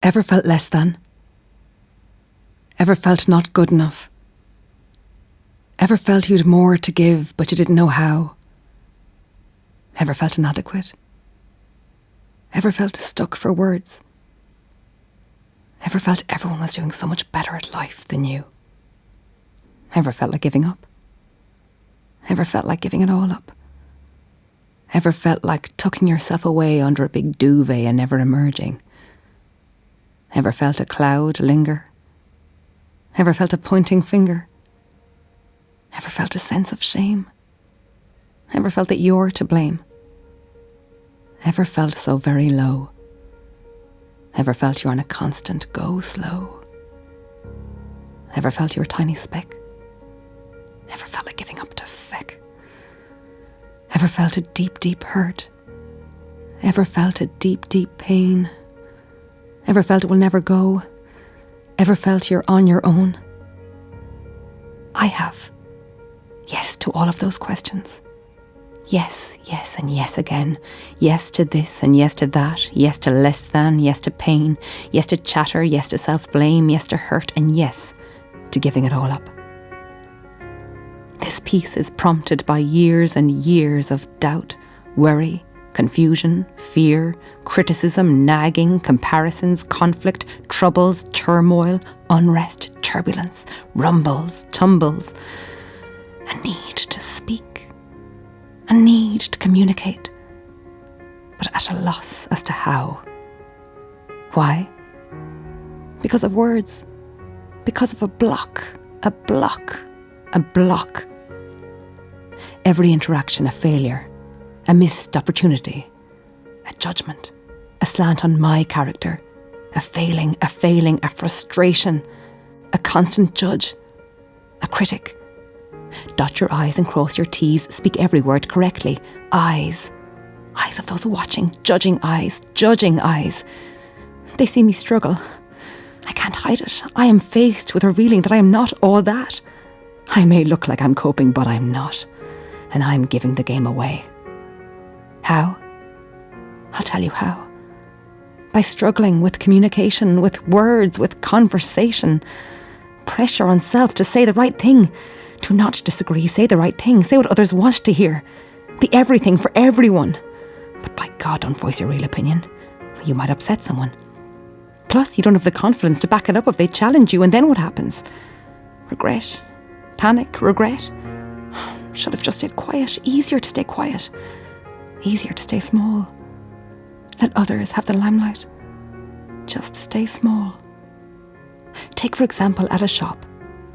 Ever felt less than? Ever felt not good enough? Ever felt you'd more to give but you didn't know how? Ever felt inadequate? Ever felt stuck for words? Ever felt everyone was doing so much better at life than you? Ever felt like giving up? Ever felt like giving it all up? Ever felt like tucking yourself away under a big duvet and never emerging? Ever felt a cloud linger? Ever felt a pointing finger? Ever felt a sense of shame? Ever felt that you're to blame? Ever felt so very low? Ever felt you're on a constant go slow? Ever felt you're a tiny speck? Ever felt like giving up to feck? Ever felt a deep, deep hurt? Ever felt a deep, deep pain? Ever felt it will never go? Ever felt you're on your own? I have. Yes to all of those questions. Yes, yes, and yes again. Yes to this and yes to that. Yes to less than, yes to pain. Yes to chatter, yes to self-blame. Yes to hurt, and yes to giving it all up. This piece is prompted by years and years of doubt, worry, confusion, fear, criticism, nagging, comparisons, conflict, troubles, turmoil, unrest, turbulence, rumbles, tumbles. A need to speak, a need to communicate, but at a loss as to how. Why? Because of words, because of a block. Every interaction a failure, a missed opportunity, a judgment, a slant on my character, a failing, a frustration, a constant judge, a critic. Dot your I's and cross your T's, speak every word correctly. Eyes of those watching, judging eyes. They see me struggle. I can't hide it. I am faced with revealing that I am not all that. I may look like I'm coping, but I'm not. And I'm giving the game away. How? I'll tell you how. By struggling with communication, with words, with conversation. Pressure on self to say the right thing. To not disagree, say the right thing. Say what others want to hear. Be everything for everyone. But by God, don't voice your real opinion. You might upset someone. Plus, you don't have the confidence to back it up if they challenge you, and then what happens? Regret. Panic. Regret. Should have just stayed quiet. Easier to stay quiet. Easier to stay small. Let others have the limelight. Just stay small. Take, for example, at a shop.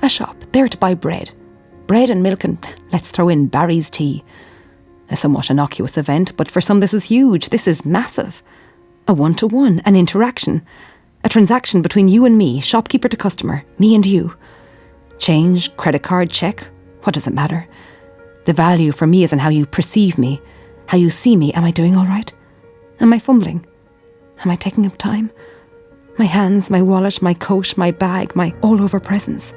A shop, there to buy bread. Bread and milk and let's throw in Barry's tea. A somewhat innocuous event, but for some this is huge. This is massive. A one-to-one, an interaction. A transaction between you and me, shopkeeper to customer, me and you. Change, credit card, check, what does it matter? The value for me is in how you perceive me, how you see me. Am I doing all right? Am I fumbling? Am I taking up time? My hands, my wallet, my coat, my bag, my all-over presence.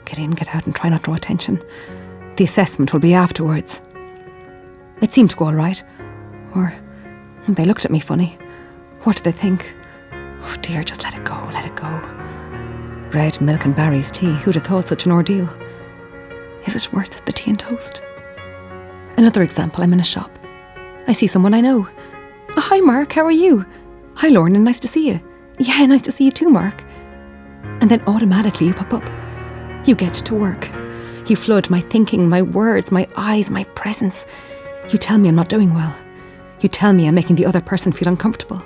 Get in, get out and try not to draw attention. The assessment will be afterwards. It seemed to go all right. Or they looked at me funny. What do they think? Oh dear, just let it go, let it go. Bread, milk and Barry's tea. Who'd have thought such an ordeal? Is it worth the tea and toast? Another example, I'm in a shop. I see someone I know. Oh, hi Mark, how are you? Hi Lorna, nice to see you. Yeah, nice to see you too, Mark. And then automatically you pop up. You get to work. You flood my thinking, my words, my eyes, my presence. You tell me I'm not doing well. You tell me I'm making the other person feel uncomfortable.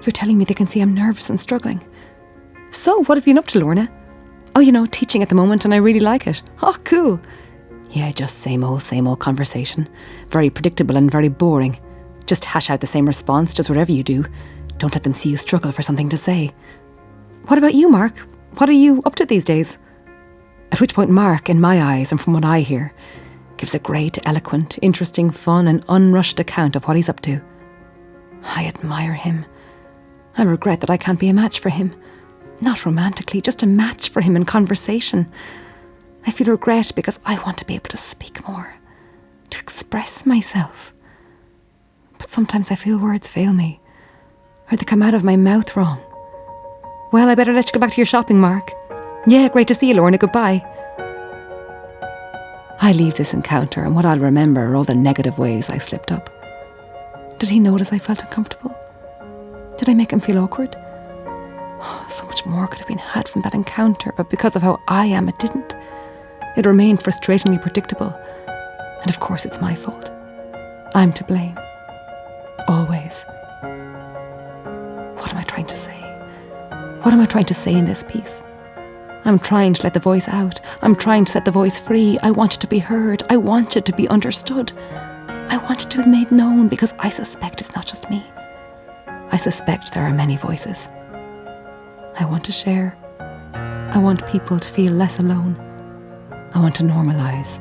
You're telling me they can see I'm nervous and struggling. So, what have you been up to, Lorna? Oh, teaching at the moment and I really like it. Oh, cool. Yeah, just same old conversation. Very predictable and very boring. Just hash out the same response, just whatever you do. Don't let them see you struggle for something to say. What about you, Mark? What are you up to these days? At which point Mark, in my eyes and from what I hear, gives a great, eloquent, interesting, fun and unrushed account of what he's up to. I admire him. I regret that I can't be a match for him. Not romantically, just a match for him in conversation. I feel regret because I want to be able to speak more, to express myself. But sometimes I feel words fail me. Or they come out of my mouth wrong. Well, I better let you go back to your shopping, Mark. Yeah, great to see you, Lorna. Goodbye. I leave this encounter, and what I'll remember are all the negative ways I slipped up. Did he notice I felt uncomfortable? Did I make him feel awkward? Oh, so much more could have been had from that encounter, but because of how I am, it didn't. It remained frustratingly predictable. And of course it's my fault. I'm to blame. Always. What am I trying to say? What am I trying to say in this piece? I'm trying to let the voice out. I'm trying to set the voice free. I want it to be heard. I want it to be understood. I want it to be made known because I suspect it's not just me. I suspect there are many voices. I want to share. I want people to feel less alone. I want to normalise.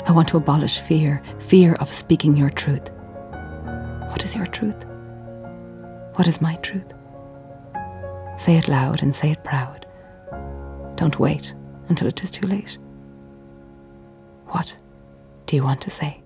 I want to abolish fear of speaking your truth. What is your truth? What is my truth? Say it loud and say it proud. Don't wait until it is too late. What do you want to say?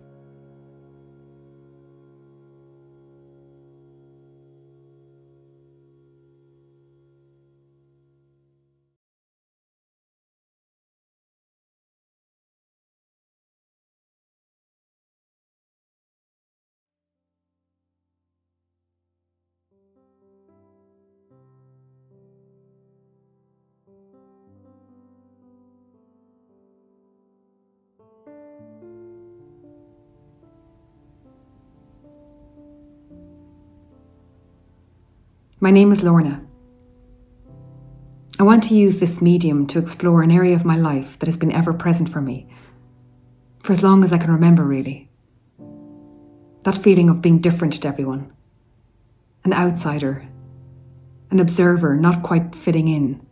My name is Lorna. I want to use this medium to explore an area of my life that has been ever present for me, for as long as I can remember, really. That feeling of being different to everyone, an outsider, an observer not quite fitting in,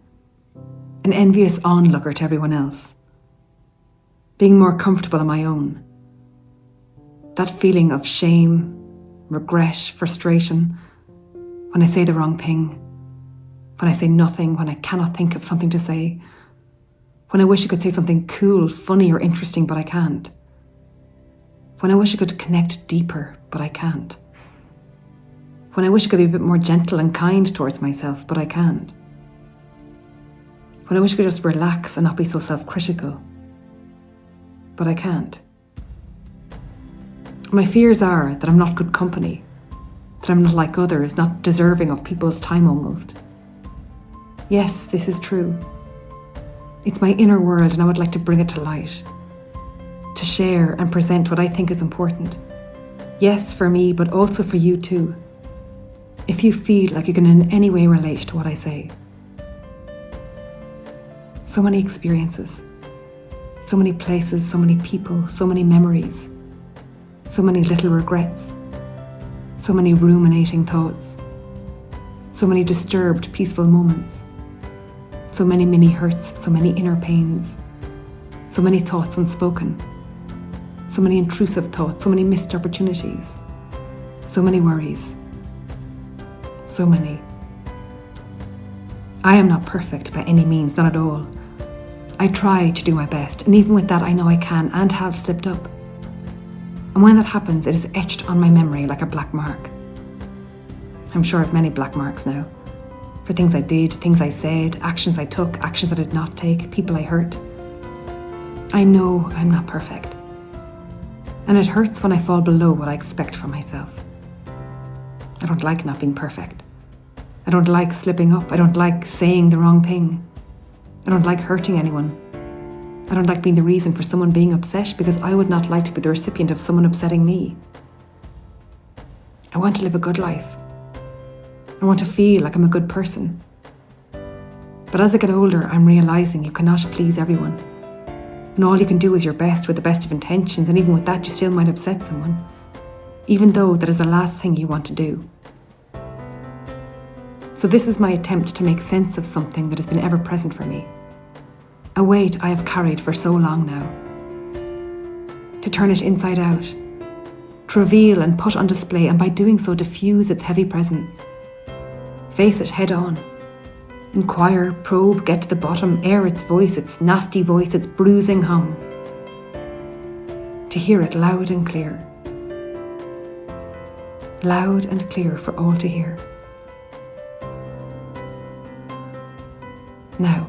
an envious onlooker to everyone else, being more comfortable on my own. That feeling of shame, regret, frustration, when I say the wrong thing, when I say nothing, when I cannot think of something to say, when I wish I could say something cool, funny or interesting, but I can't. When I wish I could connect deeper, but I can't. When I wish I could be a bit more gentle and kind towards myself, but I can't. When I wish I could just relax and not be so self-critical, but I can't. My fears are that I'm not good company, that I'm not like others, not deserving of people's time almost. Yes, this is true. It's my inner world and I would like to bring it to light, to share and present what I think is important. Yes, for me, but also for you too, if you feel like you can in any way relate to what I say. So many experiences, so many places, so many people, so many memories, so many little regrets, so many ruminating thoughts, so many disturbed, peaceful moments, so many mini hurts, so many inner pains, so many thoughts unspoken, so many intrusive thoughts, so many missed opportunities, so many worries, so many. I am not perfect by any means, not at all. I try to do my best, and even with that I know I can and have slipped up. And when that happens, it is etched on my memory like a black mark. I'm sure I've many black marks now. For things I did, things I said, actions I took, actions I did not take, people I hurt. I know I'm not perfect. And it hurts when I fall below what I expect from myself. I don't like not being perfect. I don't like slipping up. I don't like saying the wrong thing. I don't like hurting anyone. I don't like being the reason for someone being upset because I would not like to be the recipient of someone upsetting me. I want to live a good life. I want to feel like I'm a good person. But as I get older, I'm realising you cannot please everyone. And all you can do is your best with the best of intentions, and even with that you still might upset someone, even though that is the last thing you want to do. So this is my attempt to make sense of something that has been ever present for me. A weight I have carried for so long now. To turn it inside out. To reveal and put on display, and by doing so diffuse its heavy presence. Face it head on. Inquire, probe, get to the bottom, air its voice, its nasty voice, its bruising hum. To hear it loud and clear. Loud and clear for all to hear. now.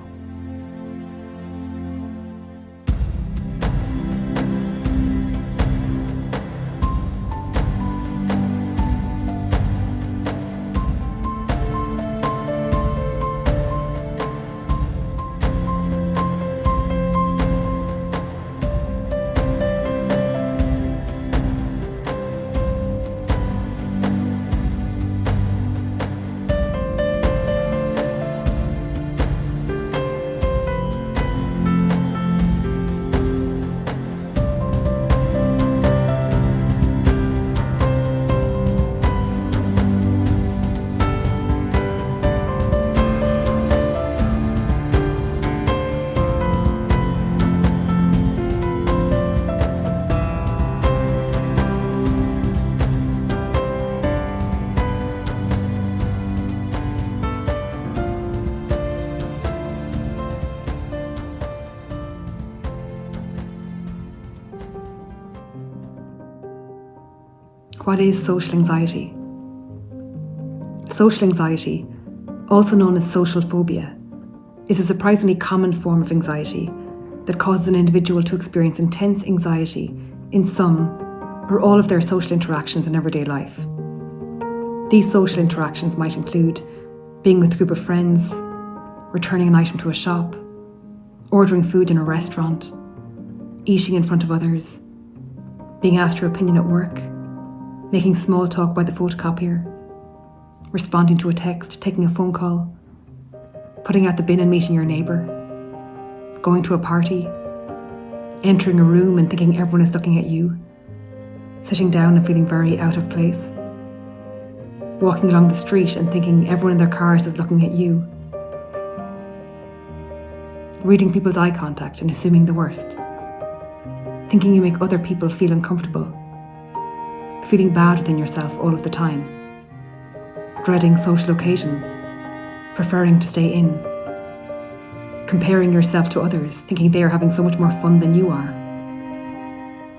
What is social anxiety? Social anxiety, also known as social phobia, is a surprisingly common form of anxiety that causes an individual to experience intense anxiety in some or all of their social interactions in everyday life. These social interactions might include being with a group of friends, returning an item to a shop, ordering food in a restaurant, eating in front of others, being asked your opinion at work, making small talk by the photocopier, responding to a text, taking a phone call, putting out the bin and meeting your neighbour, going to a party, entering a room and thinking everyone is looking at you, sitting down and feeling very out of place, walking along the street and thinking everyone in their cars is looking at you, reading people's eye contact and assuming the worst, thinking you make other people feel uncomfortable, feeling bad within yourself all of the time, dreading social occasions, preferring to stay in, comparing yourself to others, thinking they are having so much more fun than you are,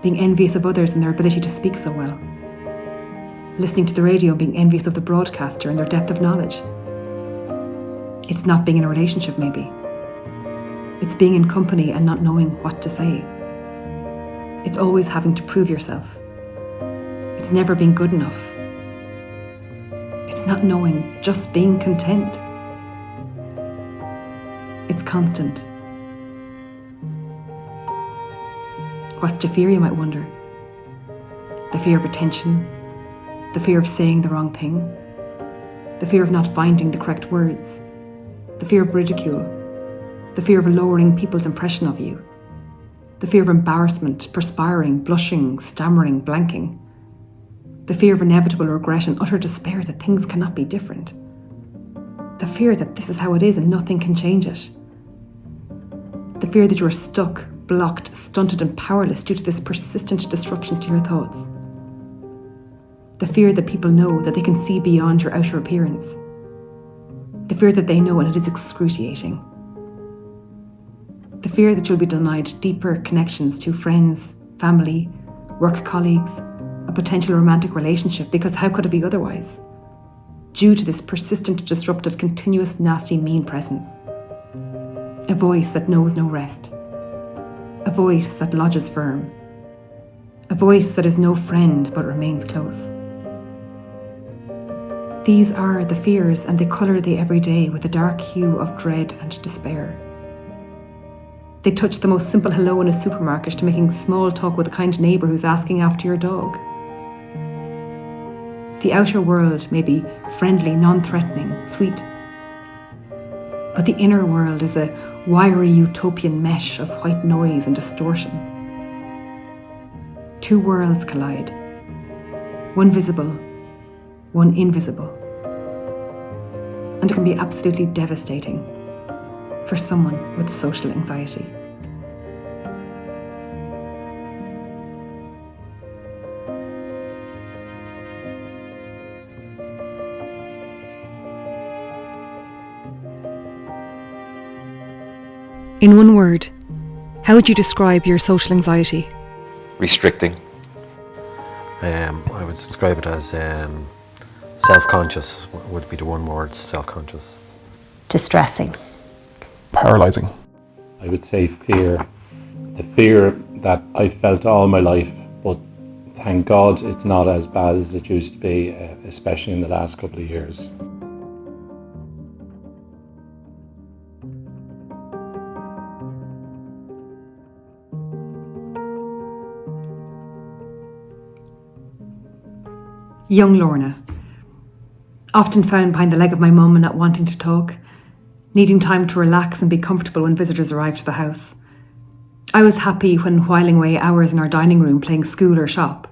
being envious of others and their ability to speak so well, listening to the radio and being envious of the broadcaster and their depth of knowledge. It's not being in a relationship, maybe. It's being in company and not knowing what to say. It's always having to prove yourself. It's never being good enough. It's not knowing, just being content. It's constant. What's the fear, you might wonder? The fear of attention, the fear of saying the wrong thing, the fear of not finding the correct words, the fear of ridicule, the fear of lowering people's impression of you, the fear of embarrassment, perspiring, blushing, stammering, blanking, the fear of inevitable regret and utter despair that things cannot be different, the fear that this is how it is and nothing can change it, the fear that you are stuck, blocked, stunted and powerless due to this persistent disruption to your thoughts, the fear that people know that they can see beyond your outer appearance, the fear that they know and it is excruciating, the fear that you'll be denied deeper connections to friends, family, work colleagues, a potential romantic relationship, because how could it be otherwise? Due to this persistent, disruptive, continuous, nasty, mean presence. A voice that knows no rest. A voice that lodges firm. A voice that is no friend but remains close. These are the fears, and they colour the everyday with a dark hue of dread and despair. They touch the most simple hello in a supermarket to making small talk with a kind neighbour who's asking after your dog. The outer world may be friendly, non-threatening, sweet. But the inner world is a wiry utopian mesh of white noise and distortion. Two worlds collide. One visible, one invisible. And it can be absolutely devastating for someone with social anxiety. In one word, how would you describe your social anxiety? Restricting. I would describe it as self-conscious would be the one word, self-conscious. Distressing. paralysing? I would say fear. The fear that I felt all my life, but thank God it's not as bad as it used to be, especially in the last couple of years. Young Lorna, often found behind the leg of my mum and not wanting to talk, needing time to relax and be comfortable when visitors arrived to the house. I was happy when whiling away hours in our dining room playing school or shop,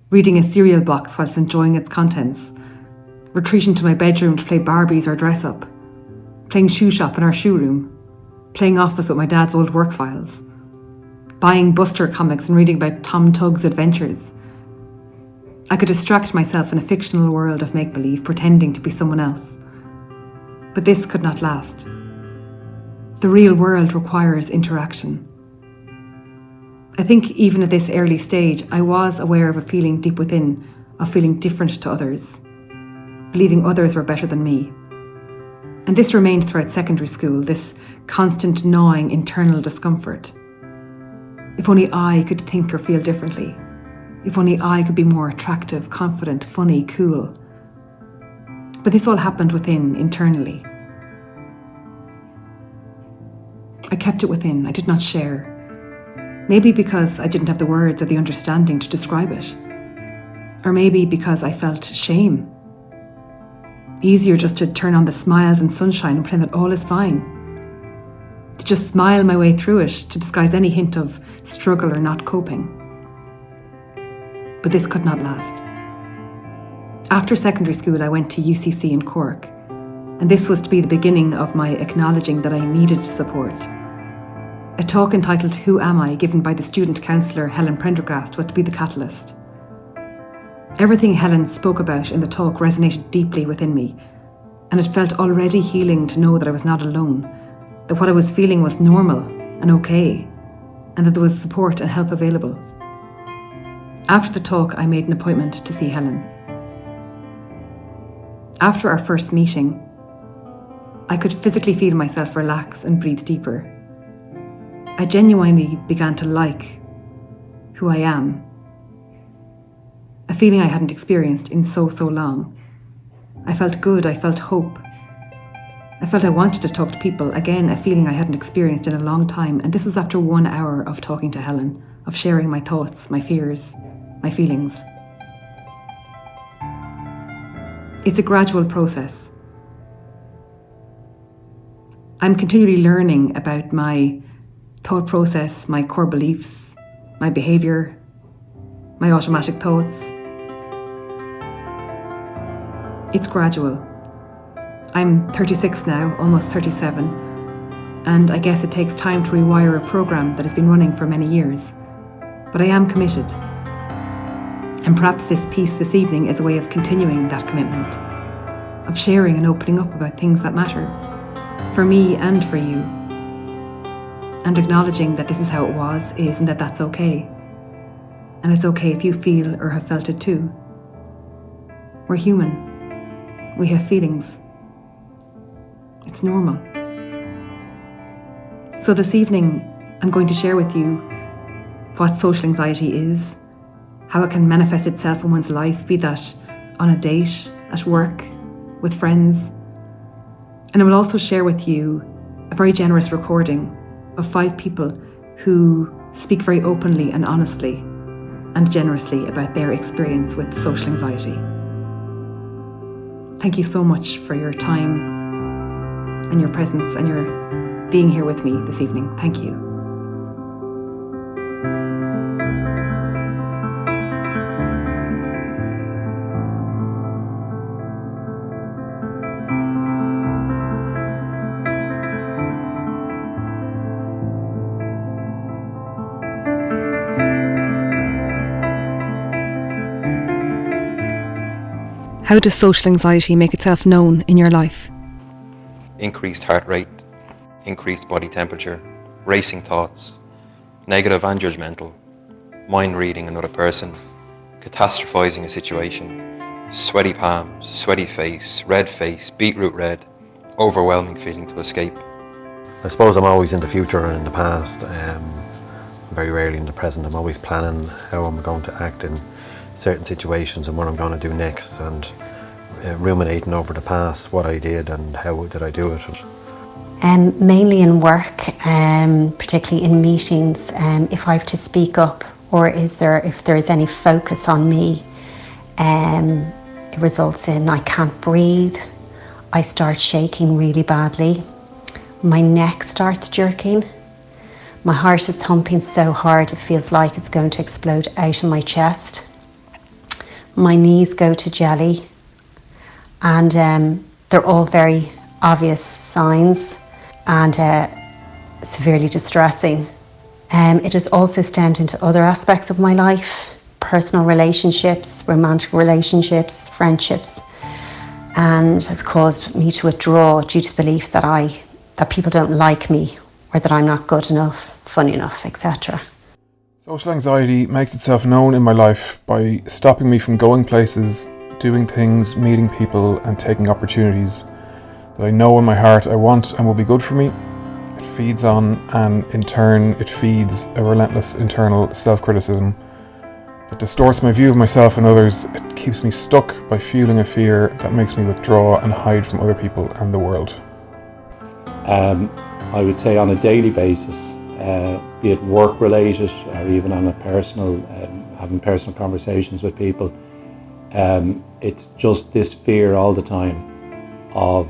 reading a cereal box whilst enjoying its contents, retreating to my bedroom to play Barbies or dress up, playing shoe shop in our shoe room, playing office with my dad's old work files, buying Buster comics and reading about Tom Tugg's adventures. I could distract myself in a fictional world of make-believe, pretending to be someone else. But this could not last. The real world requires interaction. I think even at this early stage, I was aware of a feeling deep within of feeling different to others, believing others were better than me. And this remained throughout secondary school, this constant gnawing internal discomfort. If only I could think or feel differently. If only I could be more attractive, confident, funny, cool. But this all happened within, internally. I kept it within, I did not share. Maybe because I didn't have the words or the understanding to describe it. Or maybe because I felt shame. Easier just to turn on the smiles and sunshine and pretend that all is fine. To just smile my way through it, to disguise any hint of struggle or not coping. But this could not last. After secondary school, I went to UCC in Cork, and this was to be the beginning of my acknowledging that I needed support. A talk entitled Who Am I, given by the student counsellor Helen Prendergast, was to be the catalyst. Everything Helen spoke about in the talk resonated deeply within me, and it felt already healing to know that I was not alone, that what I was feeling was normal and okay, and that there was support and help available. After the talk, I made an appointment to see Helen. After our first meeting, I could physically feel myself relax and breathe deeper. I genuinely began to like who I am, a feeling I hadn't experienced in so long. I felt good, I felt hope. I felt I wanted to talk to people, again, a feeling I hadn't experienced in a long time, and this was after 1 hour of talking to Helen, of sharing my thoughts, my fears, my feelings. It's a gradual process. I'm continually learning about my thought process, my core beliefs, my behaviour, my automatic thoughts. It's gradual. I'm 36 now, almost 37, and I guess it takes time to rewire a program that has been running for many years. But I am committed. And perhaps this piece this evening is a way of continuing that commitment, of sharing and opening up about things that matter, for me and for you, and acknowledging that this is how it was, is, and that that's okay. And it's okay if you feel or have felt it too. We're human. We have feelings. It's normal. So this evening, I'm going to share with you what social anxiety is, how it can manifest itself in one's life, be that on a date, at work, with friends. And I will also share with you a very generous recording of 5 people who speak very openly and honestly and generously about their experience with social anxiety. Thank you so much for your time and your presence and your being here with me this evening. Thank you. How does social anxiety make itself known in your life? Increased heart rate, increased body temperature, racing thoughts, negative and judgmental, mind reading another person, catastrophizing a situation, sweaty palms, sweaty face, red face, beetroot red, overwhelming feeling to escape. I suppose I'm always in the future and in the past, very rarely in the present. I'm always planning how I'm going to act in certain situations and what I'm going to do next, and ruminating over the past, what I did and how did I do it. Mainly in work, particularly in meetings, if I have to speak up, or if there is any focus on me, it results in I can't breathe, I start shaking really badly, my neck starts jerking, my heart is thumping so hard it feels like it's going to explode out of my chest, my knees go to jelly, and they're all very obvious signs and severely distressing. It has also stemmed into other aspects of my life, personal relationships, romantic relationships, friendships, and has caused me to withdraw due to the belief that people don't like me, or that I'm not good enough, funny enough, etc. Social anxiety makes itself known in my life by stopping me from going places, doing things, meeting people, and taking opportunities that I know in my heart I want and will be good for me. It feeds on, and in turn it feeds a relentless internal self-criticism that distorts my view of myself and others. It keeps me stuck by fueling a fear that makes me withdraw and hide from other people and the world. I would say on a daily basis, be it work related or even on a personal, having personal conversations with people, it's just this fear all the time of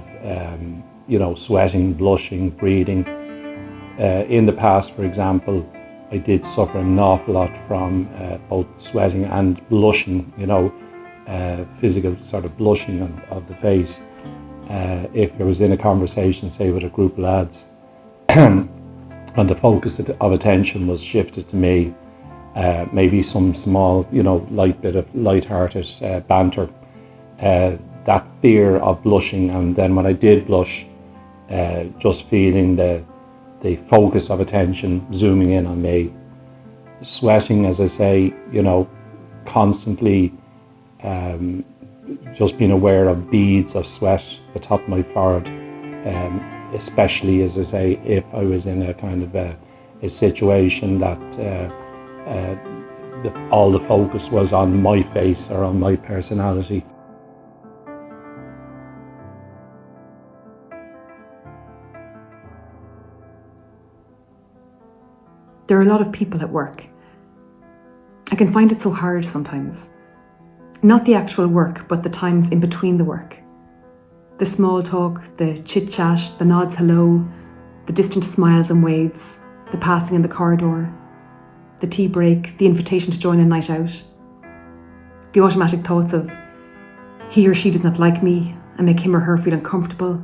sweating, blushing, breathing. In the past, for example, I did suffer an awful lot from both sweating and blushing, physical sort of blushing of the face. If I was in a conversation, say with a group of lads, and the focus of attention was shifted to me, maybe some small, light bit of light-hearted banter, that fear of blushing, and then when I did blush, just feeling the focus of attention zooming in on me. Sweating, as I say, constantly just being aware of beads of sweat at the top of my forehead, especially, as I say, if I was in a kind of a situation that all the focus was on my face or on my personality. There are a lot of people at work. I can find it so hard sometimes. Not the actual work, but the times in between the work. The small talk, the chit-chat, the nods hello, the distant smiles and waves, the passing in the corridor, the tea break, the invitation to join a night out, the automatic thoughts of he or she does not like me and make him or her feel uncomfortable.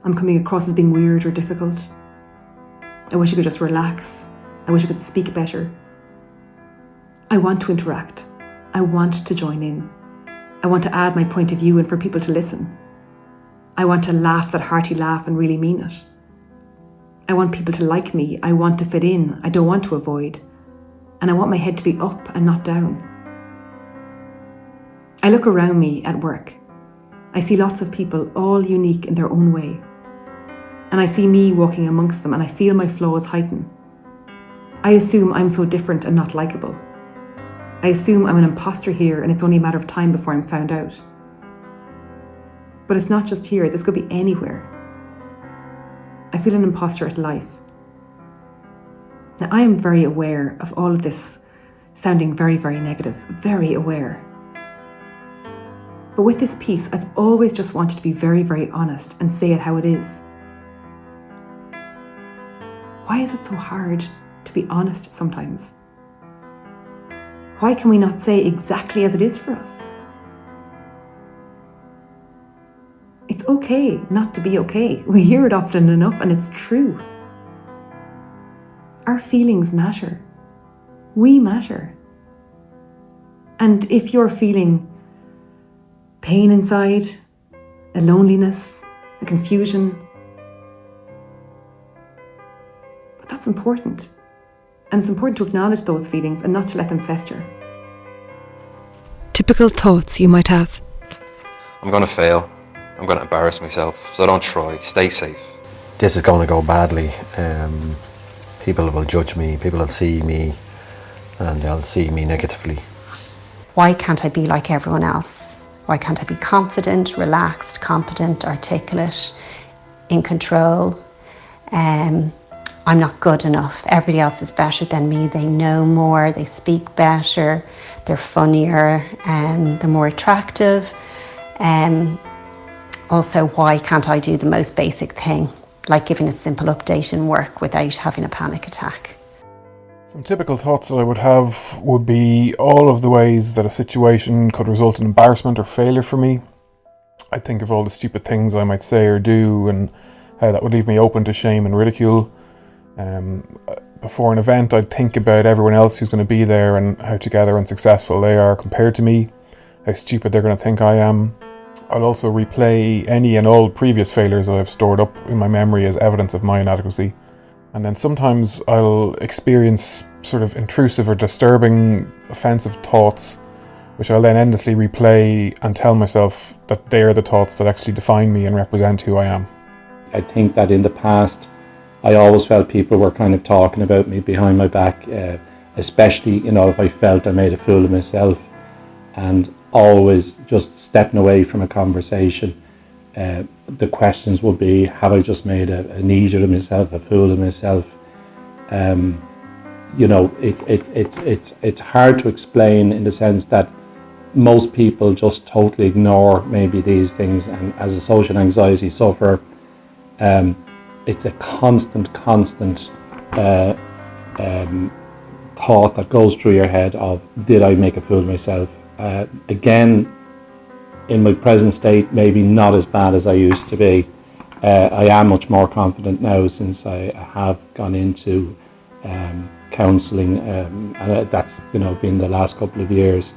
I'm coming across as being weird or difficult. I wish I could just relax. I wish I could speak better. I want to interact. I want to join in. I want to add my point of view and for people to listen. I want to laugh that hearty laugh and really mean it. I want people to like me. I want to fit in. I don't want to avoid. And I want my head to be up and not down. I look around me at work. I see lots of people, all unique in their own way. And I see me walking amongst them and I feel my flaws heighten. I assume I'm so different and not likeable. I assume I'm an imposter here and it's only a matter of time before I'm found out. But it's not just here, this could be anywhere. I feel an imposter at life. Now I am very aware of all of this sounding very, very negative, very aware. But with this piece, I've always just wanted to be very, very honest and say it how it is. Why is it so hard to be honest sometimes? Why can we not say exactly as it is for us? It's okay not to be okay. We hear it often enough and it's true. Our feelings matter. We matter. And if you're feeling pain inside, a loneliness, a confusion, that's important. And it's important to acknowledge those feelings and not to let them fester. Typical thoughts you might have. I'm going to fail. I'm going to embarrass myself, so don't try. Stay safe. this is going to go badly. People will judge me, people will see me, and they'll see me negatively. Why can't I be like everyone else? Why can't I be confident, relaxed, competent, articulate, in control? I'm not good enough. Everybody else is better than me. They know more, they speak better, they're funnier, they're more attractive. Also, why can't I do the most basic thing, like giving a simple update in work without having a panic attack? Some typical thoughts that I would have would be all of the ways that a situation could result in embarrassment or failure for me. I'd think of all the stupid things I might say or do and how that would leave me open to shame and ridicule. Before an event, I'd think about everyone else who's going to be there and how together and successful they are compared to me, how stupid they're going to think I am. I'll also replay any and all previous failures I've stored up in my memory as evidence of my inadequacy. And then sometimes I'll experience sort of intrusive or disturbing, offensive thoughts, which I'll then endlessly replay and tell myself that they're the thoughts that actually define me and represent who I am. I think that in the past, I always felt people were kind of talking about me behind my back, especially, if I felt I made a fool of myself, and always just stepping away from a conversation. The questions would be, have I just made an idiot of myself, a fool of myself? It's hard to explain in the sense that most people just totally ignore maybe these things, and as a social anxiety sufferer, it's a constant thought that goes through your head of, did I make a fool of myself? Again, in my present state, maybe not as bad as I used to be. I am much more confident now since I have gone into counselling, and that's been the last couple of years.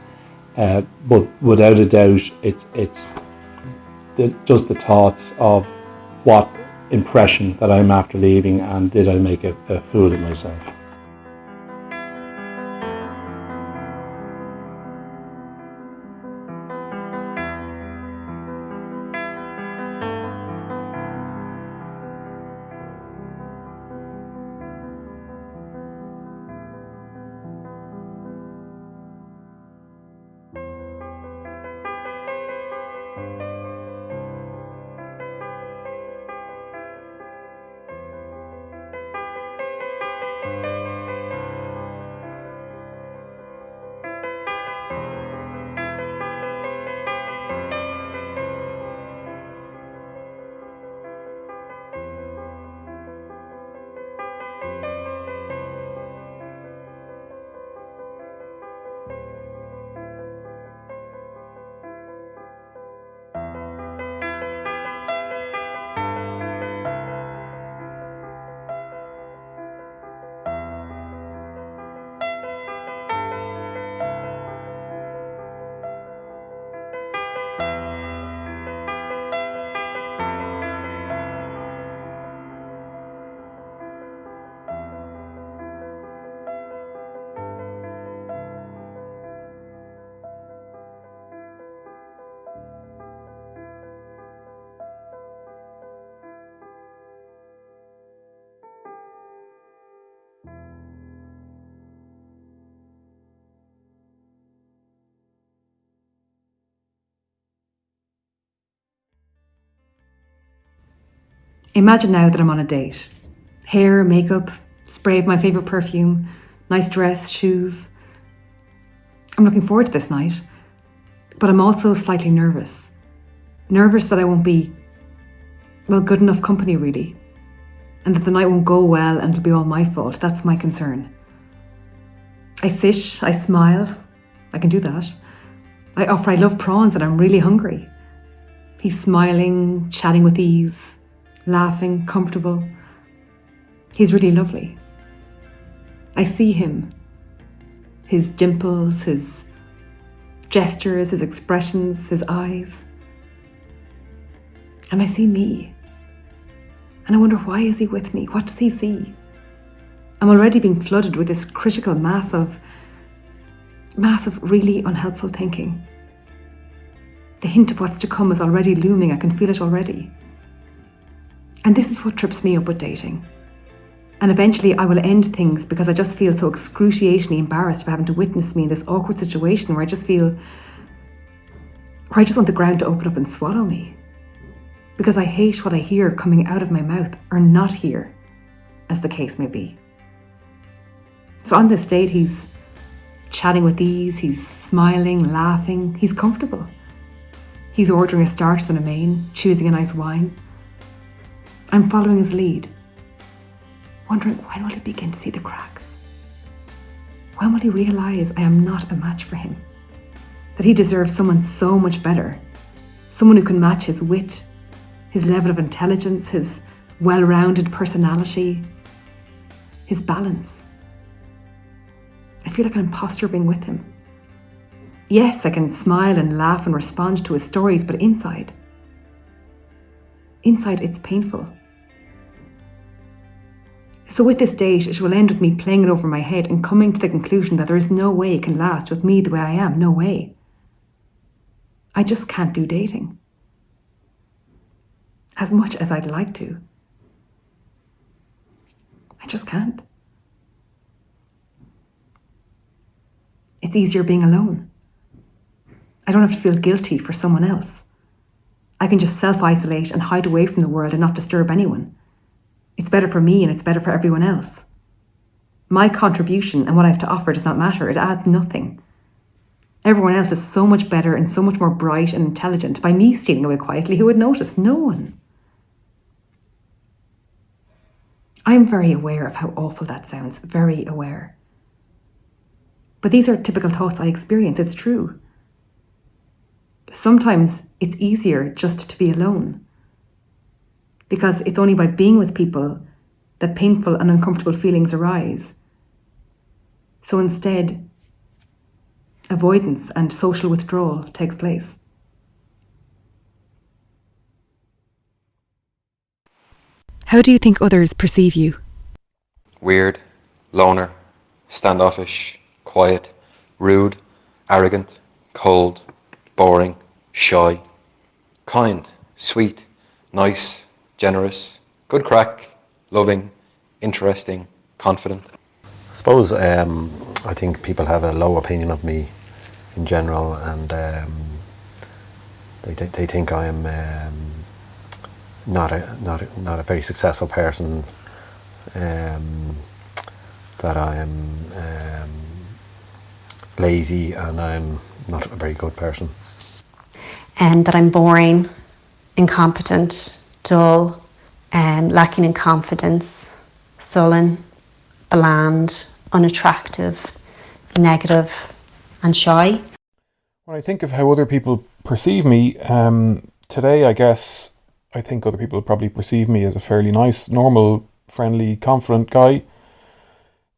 But without a doubt, it's just the thoughts of what impression that I'm after leaving, and did I make a fool of myself? Imagine now that I'm on a date. Hair, makeup, spray of my favourite perfume, nice dress, shoes. I'm looking forward to this night, but I'm also slightly nervous. Nervous that I won't be, good enough company really, and that the night won't go well and it'll be all my fault. That's my concern. I sit, I smile, I can do that. I offer I love prawns and I'm really hungry. He's smiling, chatting with ease, laughing, comfortable. He's really lovely. I see him, his dimples, his gestures, his expressions, his eyes. And I see me. And I wonder, why is he with me? What does he see? I'm already being flooded with this critical mass of really unhelpful thinking. The hint of what's to come is already looming. I can feel it already. And this is what trips me up with dating. And eventually I will end things because I just feel so excruciatingly embarrassed for having to witness me in this awkward situation where I just want the ground to open up and swallow me. Because I hate what I hear coming out of my mouth, or not hear, as the case may be. So on this date, he's chatting with ease, he's smiling, laughing, he's comfortable. He's ordering a starters and a main, choosing a nice wine. I'm following his lead, wondering when will he begin to see the cracks? When will he realise I am not a match for him? That he deserves someone so much better, someone who can match his wit, his level of intelligence, his well-rounded personality, his balance. I feel like an imposter being with him. Yes, I can smile and laugh and respond to his stories, but inside it's painful. So with this date, it will end with me playing it over my head and coming to the conclusion that there is no way it can last with me the way I am. No way. I just can't do dating. As much as I'd like to. I just can't. It's easier being alone. I don't have to feel guilty for someone else. I can just self-isolate and hide away from the world and not disturb anyone. It's better for me and it's better for everyone else. My contribution and what I have to offer does not matter. It adds nothing. Everyone else is so much better and so much more bright and intelligent. By me stealing away quietly, who would notice? No one. I am very aware of how awful that sounds. Very aware. But these are typical thoughts I experience. It's true. Sometimes it's easier just to be alone. Because it's only by being with people that painful and uncomfortable feelings arise. So instead, avoidance and social withdrawal takes place. How do you think others perceive you? Weird, loner, standoffish, quiet, rude, arrogant, cold, boring, shy, kind, sweet, nice, generous, good crack, loving, interesting, confident. I suppose I think people have a low opinion of me in general, and they think I am not a very successful person, that I am lazy and I'm not a very good person. And that I'm boring, incompetent, dull, lacking in confidence, sullen, bland, unattractive, negative and shy. When I think of how other people perceive me, today I guess I think other people probably perceive me as a fairly nice, normal, friendly, confident guy.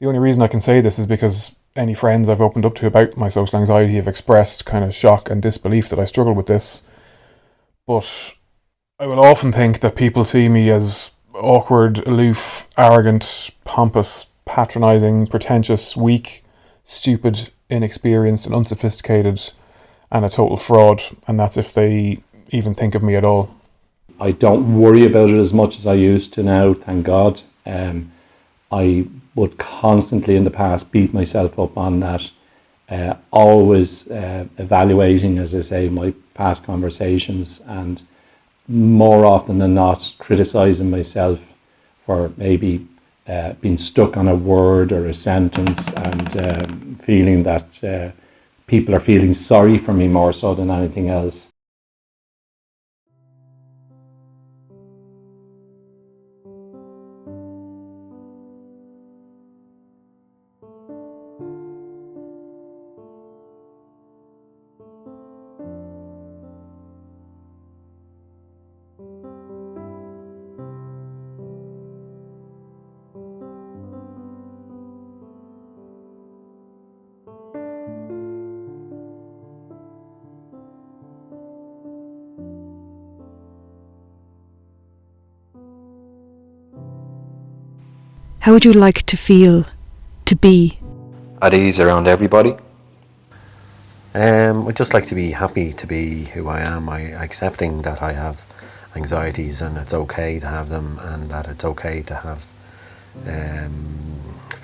The only reason I can say this is because any friends I've opened up to about my social anxiety have expressed kind of shock and disbelief that I struggle with this. But I will often think that people see me as awkward, aloof, arrogant, pompous, patronising, pretentious, weak, stupid, inexperienced and unsophisticated, and a total fraud, and that's if they even think of me at all. I don't worry about it as much as I used to now, thank God. I would constantly in the past beat myself up on that, always evaluating, as I say, my past conversations, and more often than not criticising myself for maybe being stuck on a word or a sentence, and feeling that people are feeling sorry for me more so than anything else. How would you like to feel, to be? At ease around everybody. I'd just like to be happy to be who I am, accepting that I have anxieties, and it's okay to have them, and that it's okay to have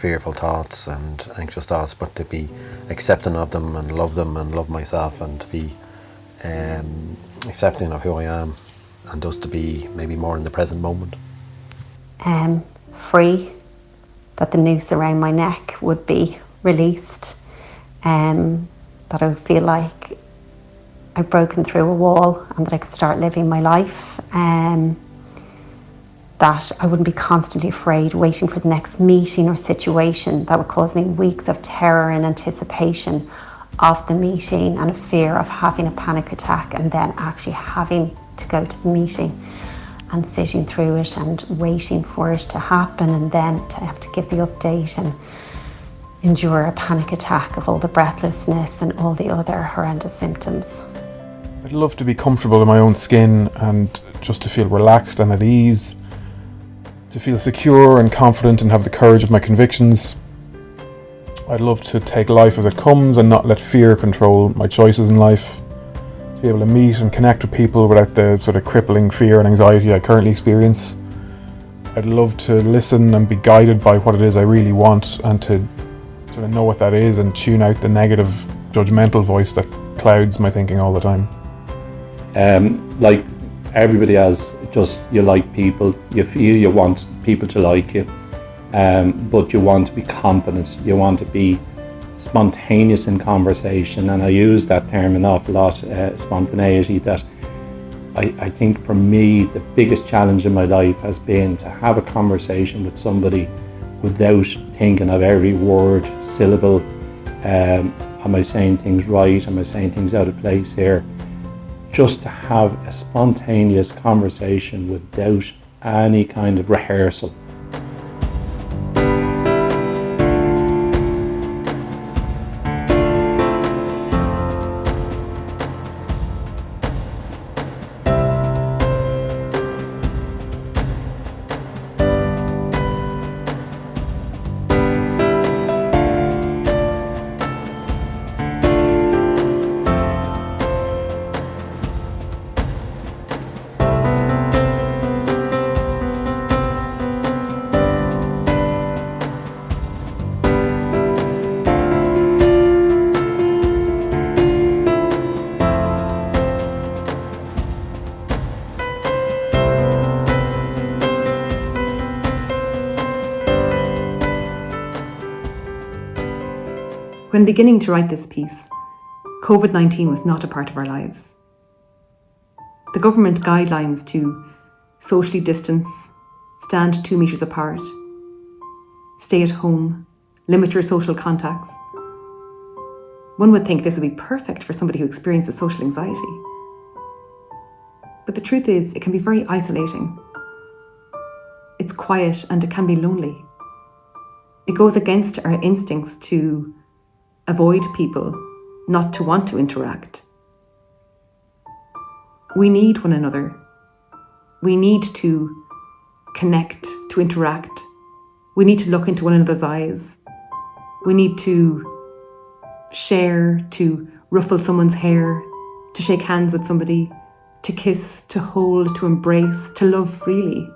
fearful thoughts and anxious thoughts, but to be accepting of them and love myself, and to be accepting of who I am, and just to be maybe more in the present moment. Free, that the noose around my neck would be released, that I would feel like I've broken through a wall and that I could start living my life, that I wouldn't be constantly afraid, waiting for the next meeting or situation that would cause me weeks of terror and anticipation of the meeting, and a fear of having a panic attack and then actually having to go to the meeting and sitting through it and waiting for it to happen, and then to have to give the update and endure a panic attack of all the breathlessness and all the other horrendous symptoms. I'd love to be comfortable in my own skin and just to feel relaxed and at ease, to feel secure and confident and have the courage of my convictions. I'd love to take life as it comes and not let fear control my choices in life, to be able to meet and connect with people without the sort of crippling fear and anxiety I currently experience. I'd love to listen and be guided by what it is I really want, and to sort of know what that is and tune out the negative, judgmental voice that clouds my thinking all the time. Like everybody else, just you like people, you feel you want people to like you, but you want to be confident, you want to be spontaneous in conversation, and I use that term an awful lot, spontaneity, that I think for me the biggest challenge in my life has been to have a conversation with somebody without thinking of every word, syllable, am I saying things right, am I saying things out of place here? Just to have a spontaneous conversation without any kind of rehearsal. When beginning to write this piece, COVID-19 was not a part of our lives. The government guidelines to socially distance, stand 2 metres apart, stay at home, limit your social contacts. One would think this would be perfect for somebody who experiences social anxiety. But the truth is, it can be very isolating. It's quiet and it can be lonely. It goes against our instincts to avoid people, not to want to interact. We need one another. We need to connect, to interact. We need to look into one another's eyes. We need to share, to ruffle someone's hair, to shake hands with somebody, to kiss, to hold, to embrace, to love freely.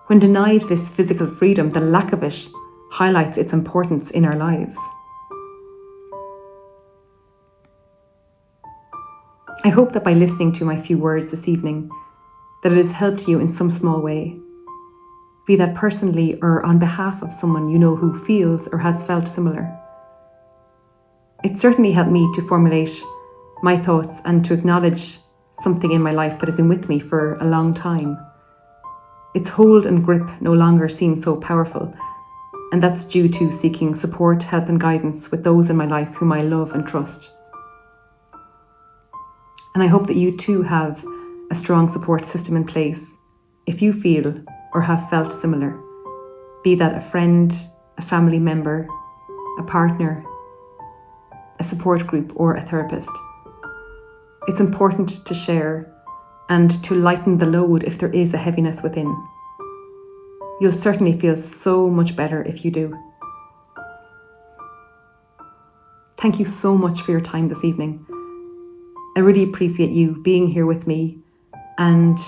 When denied this physical freedom, the lack of it highlights its importance in our lives. I hope that by listening to my few words this evening, that it has helped you in some small way, be that personally or on behalf of someone you know who feels or has felt similar. It certainly helped me to formulate my thoughts and to acknowledge something in my life that has been with me for a long time. Its hold and grip no longer seems so powerful, and that's due to seeking support, help and guidance with those in my life whom I love and trust. And I hope that you too have a strong support system in place if you feel or have felt similar, be that a friend, a family member, a partner, a support group or a therapist. It's important to share and to lighten the load if there is a heaviness within. You'll certainly feel so much better if you do. Thank you so much for your time this evening. I really appreciate you being here with me And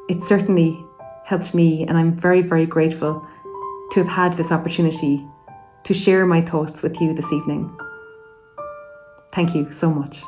it certainly helped me, and I'm very, very grateful to have had this opportunity to share my thoughts with you this evening. Thank you so much.